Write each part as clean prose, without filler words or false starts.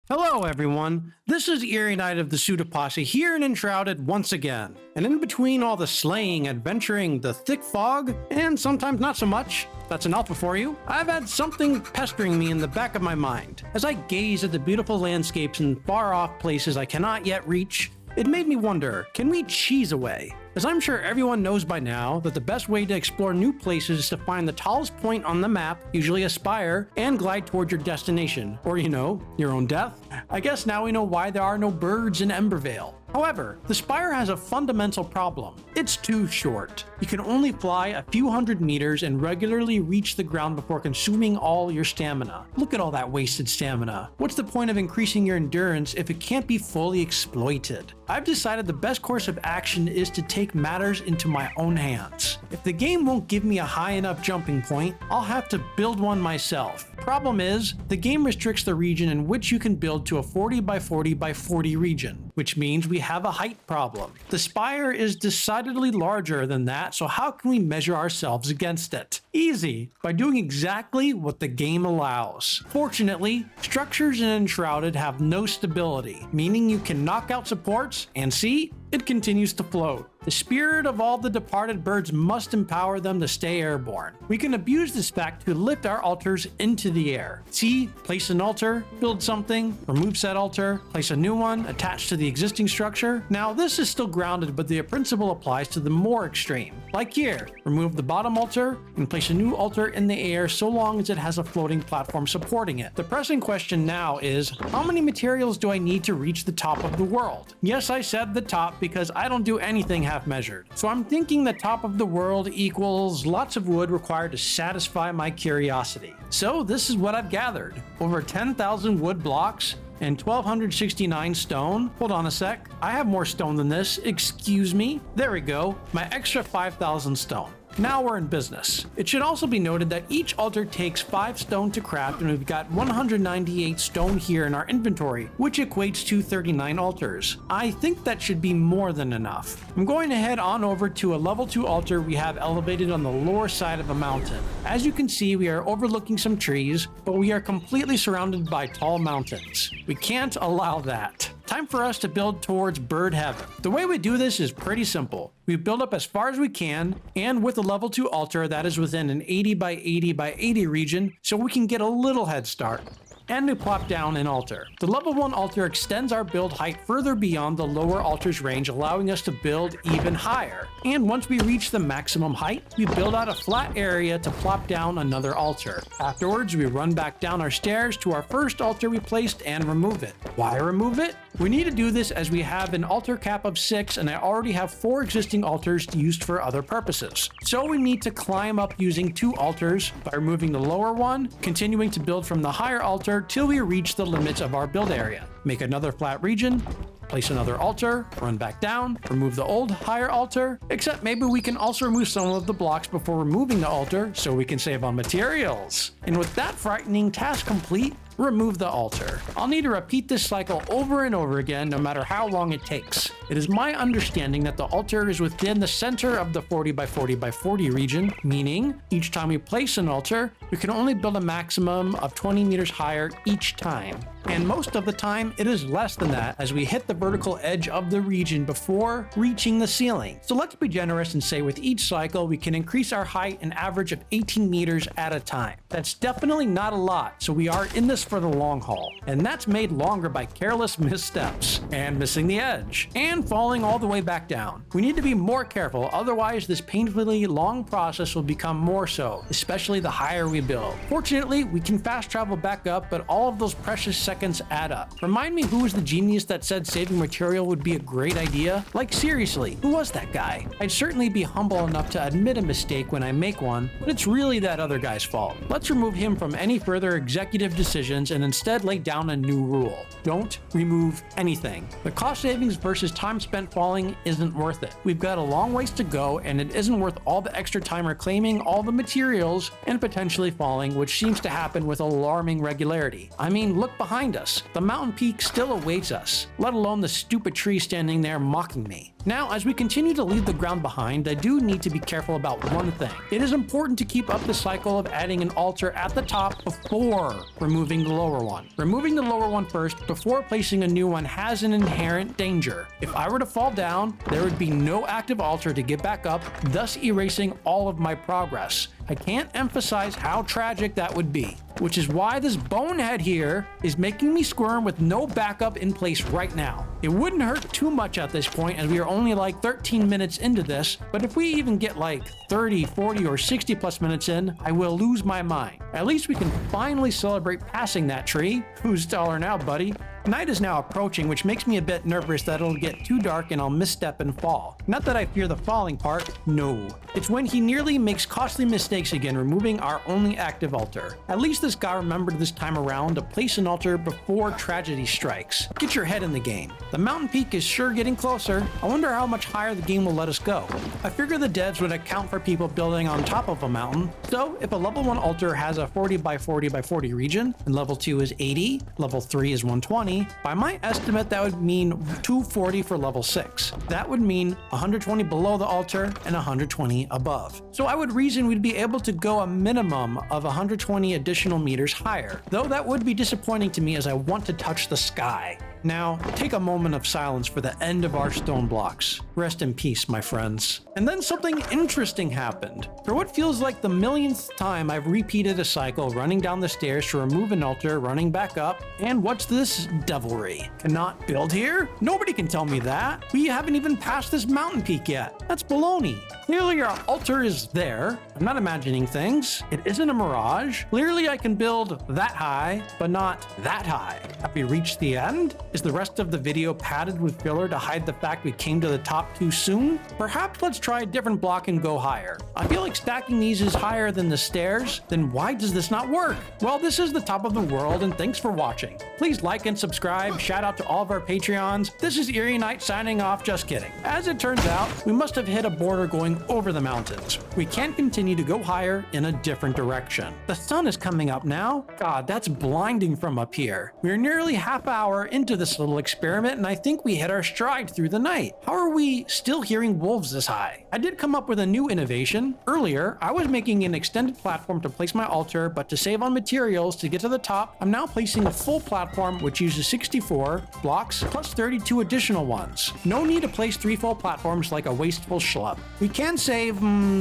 Hello everyone, this is Eerie Knight of the Pseudo Posse here in Enshrouded once again. And in between all the slaying, adventuring, the thick fog, and sometimes not so much, that's an alpha for you, I've had something pestering me in the back of my mind. As I gaze at the beautiful landscapes in far off places I cannot yet reach, it made me wonder, can we cheese away? As I'm sure everyone knows by now that the best way to explore new places is to find the tallest point on the map, usually a spire, and glide towards your destination, or your own death. I guess now we know why there are no birds in Embervale. However, the spire has a fundamental problem. It's too short. You can only fly a few hundred meters and regularly reach the ground before consuming all your stamina. Look at all that wasted stamina. What's the point of increasing your endurance if it can't be fully exploited? I've decided the best course of action is to take matters into my own hands. If the game won't give me a high enough jumping point, I'll have to build one myself. Problem is, the game restricts the region in which you can build to a 40 by 40 by 40 region, which means we have a height problem. The spire is decidedly larger than that, so how can we measure ourselves against it? Easy, by doing exactly what the game allows. Fortunately, structures in Enshrouded have no stability, meaning you can knock out supports, and see, it continues to float. The spirit of all the departed birds must empower them to stay airborne. We can abuse this fact to lift our altars into the air. See, place an altar, build something, remove said altar, place a new one attached to the existing structure. Now this is still grounded, but the principle applies to the more extreme. Like here, remove the bottom altar and place a new altar in the air so long as it has a floating platform supporting it. The pressing question now is, how many materials do I need to reach the top of the world? Yes, I said the top because I don't do anything half measured. So I'm thinking the top of the world equals lots of wood required to satisfy my curiosity. So this is what I've gathered. Over 10,000 wood blocks and 1,269 stone. Hold on a sec. I have more stone than this. Excuse me. There we go. My extra 5,000 stone. Now we're in business. It should also be noted that each altar takes 5 stone to craft, and we've got 198 stone here in our inventory, which equates to 39 altars. I think that should be more than enough. I'm going to head on over to a level 2 altar we have elevated on the lower side of a mountain. As you can see, we are overlooking some trees, but we are completely surrounded by tall mountains. We can't allow that. Time for us to build towards bird heaven. The way we do this is pretty simple. We build up as far as we can, and with a level 2 altar that is within an 80 by 80 by 80 region, so we can get a little head start. And we plop down an altar. The level 1 altar extends our build height further beyond the lower altar's range, allowing us to build even higher. And once we reach the maximum height, we build out a flat area to plop down another altar. Afterwards, we run back down our stairs to our first altar we placed and remove it. Why remove it? We need to do this as we have an altar cap of 6, and I already have 4 existing altars used for other purposes. So we need to climb up using 2 altars by removing the lower one, continuing to build from the higher altar till we reach the limits of our build area. Make another flat region, place another altar, run back down, remove the old higher altar, except maybe we can also remove some of the blocks before removing the altar so we can save on materials. And with that frightening task complete, remove the altar. I'll need to repeat this cycle over and over again, no matter how long it takes. It is my understanding that the altar is within the center of the 40 by 40 by 40 region, meaning each time we place an altar, we can only build a maximum of 20 meters higher each time. And most of the time, it is less than that as we hit the vertical edge of the region before reaching the ceiling. So let's be generous and say with each cycle, we can increase our height an average of 18 meters at a time. That's definitely not a lot, so we are in this for the long haul. And that's made longer by careless missteps, and missing the edge, and falling all the way back down. We need to be more careful, otherwise this painfully long process will become more so, especially the higher we build. Fortunately, we can fast travel back up, but all of those precious seconds add up. Remind me who was the genius that said saving material would be a great idea? Like seriously, who was that guy? I'd certainly be humble enough to admit a mistake when I make one, but it's really that other guy's fault. Let's remove him from any further executive decisions and instead lay down a new rule. Don't remove anything. The cost savings versus time spent falling isn't worth it. We've got a long ways to go, and it isn't worth all the extra time reclaiming all the materials and potentially falling, which seems to happen with alarming regularity. I mean, look behind us. The mountain peak still awaits us, let alone the stupid tree standing there mocking me. Now, as we continue to leave the ground behind, I do need to be careful about one thing. It is important to keep up the cycle of adding an altar at the top before removing the lower one. Removing the lower one first before placing a new one has an inherent danger. If I were to fall down, there would be no active altar to get back up, thus erasing all of my progress. I can't emphasize how tragic that would be, which is why this bonehead here is making me squirm with no backup in place right now. It wouldn't hurt too much at this point as we are only like 13 minutes into this, but if we even get like 30, 40, or 60 plus minutes in, I will lose my mind. At least we can finally celebrate passing that tree. Who's taller now, buddy? Night is now approaching, which makes me a bit nervous that it'll get too dark and I'll misstep and fall. Not that I fear the falling part, no. It's when he nearly makes costly mistakes again, removing our only active altar. At least this guy remembered this time around to place an altar before tragedy strikes. Get your head in the game. The mountain peak is sure getting closer. I wonder how much higher the game will let us go. I figure the devs would account for people building on top of a mountain. So if a level 1 altar has a 40 by 40 by 40 region, and level 2 is 80, level 3 is 120, by my estimate, that would mean 240 for level 6. That would mean 120 below the altar and 120 above. So I would reason we'd be able to go a minimum of 120 additional meters higher, though that would be disappointing to me as I want to touch the sky. Now, take a moment of silence for the end of our stone blocks. Rest in peace, my friends. And then something interesting happened. For what feels like the millionth time, I've repeated a cycle, running down the stairs to remove an altar, running back up, and what's this devilry? Cannot build here? Nobody can tell me that. We haven't even passed this mountain peak yet. That's baloney. Clearly our altar is there. I'm not imagining things. It isn't a mirage. Clearly I can build that high, but not that high. Have we reached the end? Is the rest of the video padded with filler to hide the fact we came to the top too soon? Perhaps let's try a different block and go higher. I feel like stacking these is higher than the stairs. Then why does this not work? Well, this is the top of the world, and thanks for watching. Please like and subscribe. Shout out to all of our Patreons. This is Eerie Knight signing off. Just kidding. As it turns out, we must have hit a border going over the mountains. We can't continue to go higher in a different direction. The sun is coming up now. God, that's blinding from up here. We're nearly half hour into this little experiment, and I think we hit our stride through the night. How are we still hearing wolves this high? I did come up with a new innovation. Earlier, I was making an extended platform to place my altar, but to save on materials to get to the top, I'm now placing a full platform which uses 64 blocks plus 32 additional ones. No need to place 3 full platforms like a wasteful schlub. We can save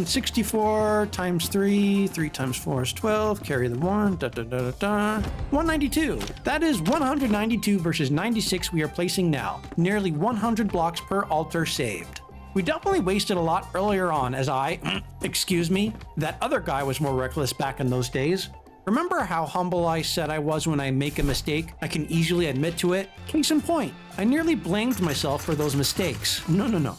64 times 3, 3 times 4 is 12, carry the 1, 192. That is 192 versus 96 we are placing now. Nearly 100 blocks per altar saved. We definitely wasted a lot earlier on as excuse me, that other guy was more reckless back in those days. Remember how humble I said I was when I make a mistake? I can easily admit to it. Case in point, I nearly blamed myself for those mistakes. No.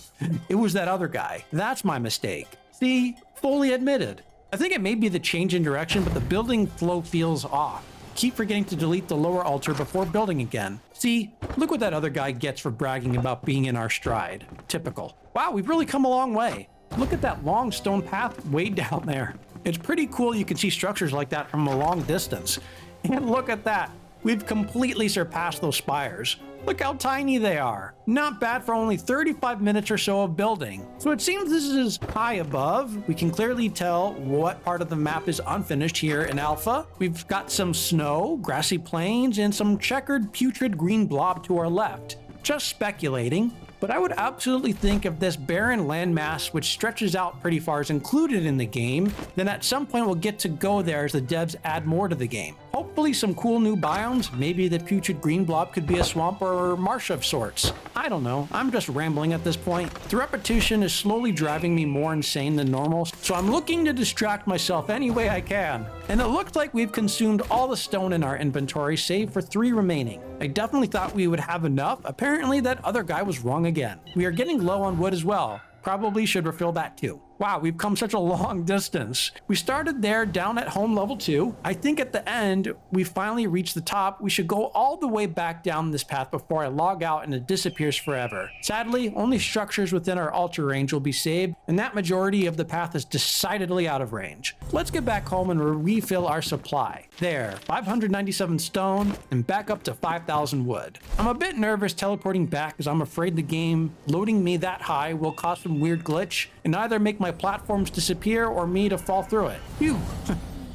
It was that other guy. That's my mistake. See, fully admitted. I think it may be the change in direction, but the building flow feels off. Keep forgetting to delete the lower altar before building again. See, look what that other guy gets for bragging about being in our stride. Typical. Wow, we've really come a long way. Look at that long stone path way down there. It's pretty cool you can see structures like that from a long distance. And look at that. We've completely surpassed those spires. Look how tiny they are. Not bad for only 35 minutes or so of building. So it seems this is high above. We can clearly tell what part of the map is unfinished here in Alpha. We've got some snow, grassy plains, and some checkered putrid green blob to our left. Just speculating. But I would absolutely think if this barren landmass, which stretches out pretty far, is included in the game, then at some point we'll get to go there as the devs add more to the game. Hopefully some cool new biomes. Maybe the putrid green blob could be a swamp or marsh of sorts. I don't know. I'm just rambling at this point. The repetition is slowly driving me more insane than normal, so I'm looking to distract myself any way I can. And it looks like we've consumed all the stone in our inventory, save for 3 remaining. I definitely thought we would have enough. Apparently that other guy was wrong again. We are getting low on wood as well. Probably should refill that too. Wow, we've come such a long distance. We started there down at home level 2. I think at the end, we finally reached the top. We should go all the way back down this path before I log out and it disappears forever. Sadly, only structures within our altar range will be saved, and that majority of the path is decidedly out of range. Let's get back home and refill our supply. There, 597 stone and back up to 5,000 wood. I'm a bit nervous teleporting back as I'm afraid the game loading me that high will cause some weird glitch and either make my platforms disappear or me to fall through it. Phew.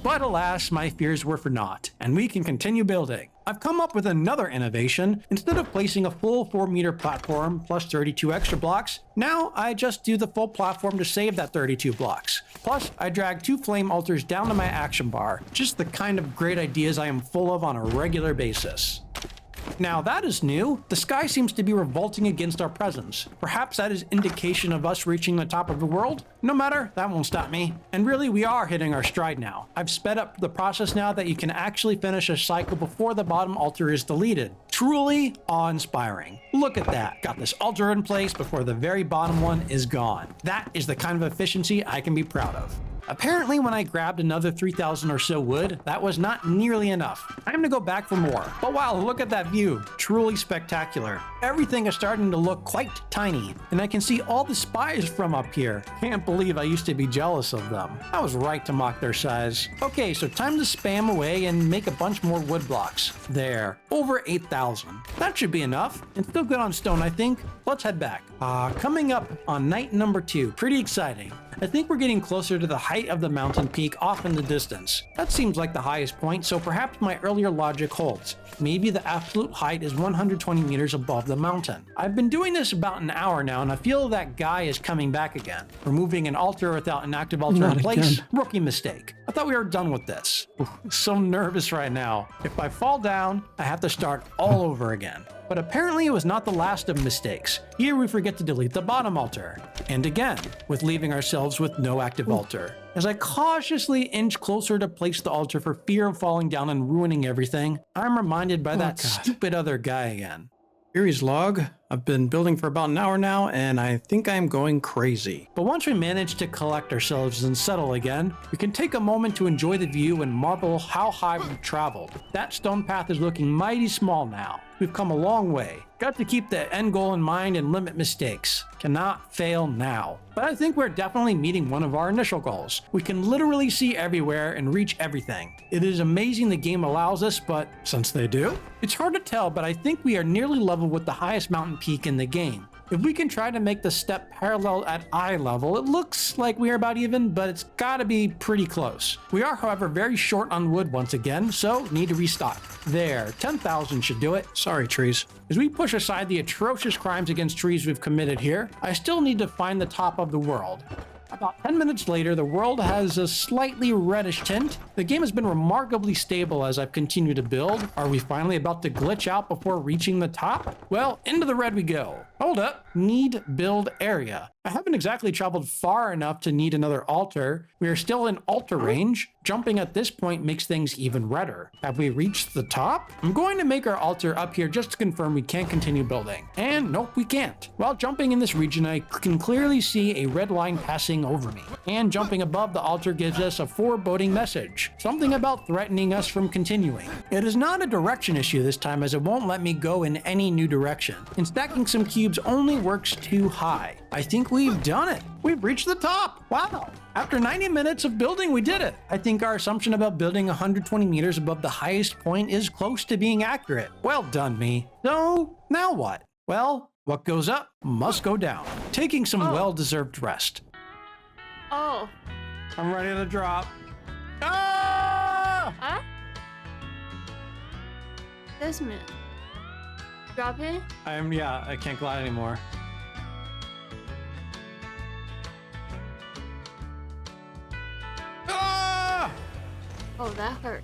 But alas, my fears were for naught, and we can continue building. I've come up with another innovation. Instead of placing a full 4-meter platform plus 32 extra blocks, now I just do the full platform to save that 32 blocks. Plus, I drag 2 flame altars down to my action bar. Just the kind of great ideas I am full of on a regular basis. Now that is new. The sky seems to be revolting against our presence. Perhaps that is indication of us reaching the top of the world? No matter, that won't stop me. And really, we are hitting our stride now. I've sped up the process now that you can actually finish a cycle before the bottom altar is deleted. Truly awe-inspiring. Look at that. Got this altar in place before the very bottom one is gone. That is the kind of efficiency I can be proud of. Apparently, when I grabbed another 3,000 or so wood, that was not nearly enough. I'm gonna go back for more. But wow, look at that view. Truly spectacular. Everything is starting to look quite tiny, and I can see all the spies from up here. Can't believe I used to be jealous of them. I was right to mock their size. Okay, so time to spam away and make a bunch more wood blocks. There, over 8,000. That should be enough, and still good on stone, I think. Let's head back. Coming up on night number 2, pretty exciting. I think we're getting closer to the height of the mountain peak off in the distance. That seems like the highest point, so perhaps my earlier logic holds. Maybe the absolute height is 120 meters above the mountain. I've been doing this about an hour now, and I feel that guy is coming back again. Removing an altar without an active altar in place? Again. Rookie mistake. I thought we were done with this. So nervous right now. If I fall down, I have to start all over again. But apparently it was not the last of mistakes. Here we forget to delete the bottom altar. And again, with leaving ourselves with no active altar. As I cautiously inch closer to place the altar for fear of falling down and ruining everything, I'm reminded by that stupid other guy again. Series log. I've been building for about an hour now, and I think I'm going crazy. But once we manage to collect ourselves and settle again, we can take a moment to enjoy the view and marvel how high we've traveled. That stone path is looking mighty small now. We've come a long way. Got to keep the end goal in mind and limit mistakes. Cannot fail now. But I think we're definitely meeting one of our initial goals. We can literally see everywhere and reach everything. It is amazing the game allows us, but since they do, it's hard to tell, but I think we are nearly level with the highest mountain peak in the game. If we can try to make the step parallel at eye level, it looks like we are about even, but it's gotta be pretty close. We are, however, very short on wood once again, so need to restock. There, 10,000 should do it. Sorry, trees. As we push aside the atrocious crimes against trees we've committed here, I still need to find the top of the world. About 10 minutes later, the world has a slightly reddish tint. The game has been remarkably stable as I've continued to build. Are we finally about to glitch out before reaching the top? Well, into the red we go. Hold up, need build area. I haven't exactly traveled far enough to need another altar. We are still in altar range. Jumping at this point makes things even redder. Have we reached the top? I'm going to make our altar up here just to confirm we can't continue building. And nope, we can't. While jumping in this region, I can clearly see a red line passing over me. And jumping above the altar gives us a foreboding message. Something about threatening us from continuing. It is not a direction issue this time, as it won't let me go in any new direction. And stacking some cubes only works too high. I think we've done it. We've reached the top. Wow. After 90 minutes of building, we did it. I think our assumption about building 120 meters above the highest point is close to being accurate. Well done, me. So, now what? Well, what goes up must go down. Taking some well-deserved rest. Oh. I'm ready to drop. Ah! Huh? Desmond. Drop it? I can't glide anymore. Ah! Oh, that hurt.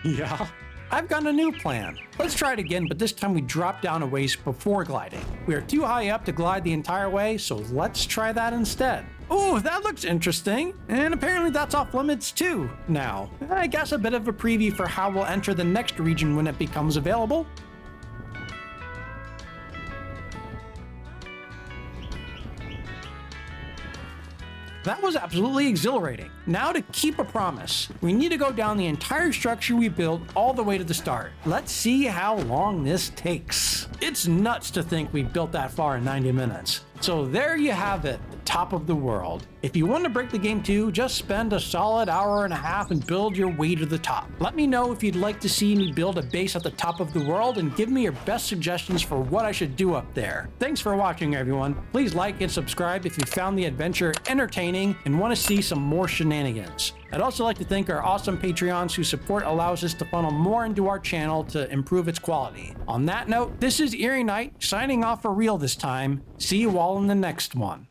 Yeah. I've got a new plan. Let's try it again, but this time we drop down a ways before gliding. We are too high up to glide the entire way, so let's try that instead. Ooh, that looks interesting. And apparently that's off limits too. Now, I guess a bit of a preview for how we'll enter the next region when it becomes available. That was absolutely exhilarating. Now to keep a promise, we need to go down the entire structure we built all the way to the start. Let's see how long this takes. It's nuts to think we built that far in 90 minutes. So there you have it, the top of the world. If you want to break the game too, just spend a solid hour and a half and build your way to the top. Let me know if you'd like to see me build a base at the top of the world and give me your best suggestions for what I should do up there. Thanks for watching, everyone. Please like and subscribe if you found the adventure entertaining and want to see some more shenanigans. I'd also like to thank our awesome Patreons whose support allows us to funnel more into our channel to improve its quality. On that note, this is Eerie Knight signing off for real this time. See you all in the next one.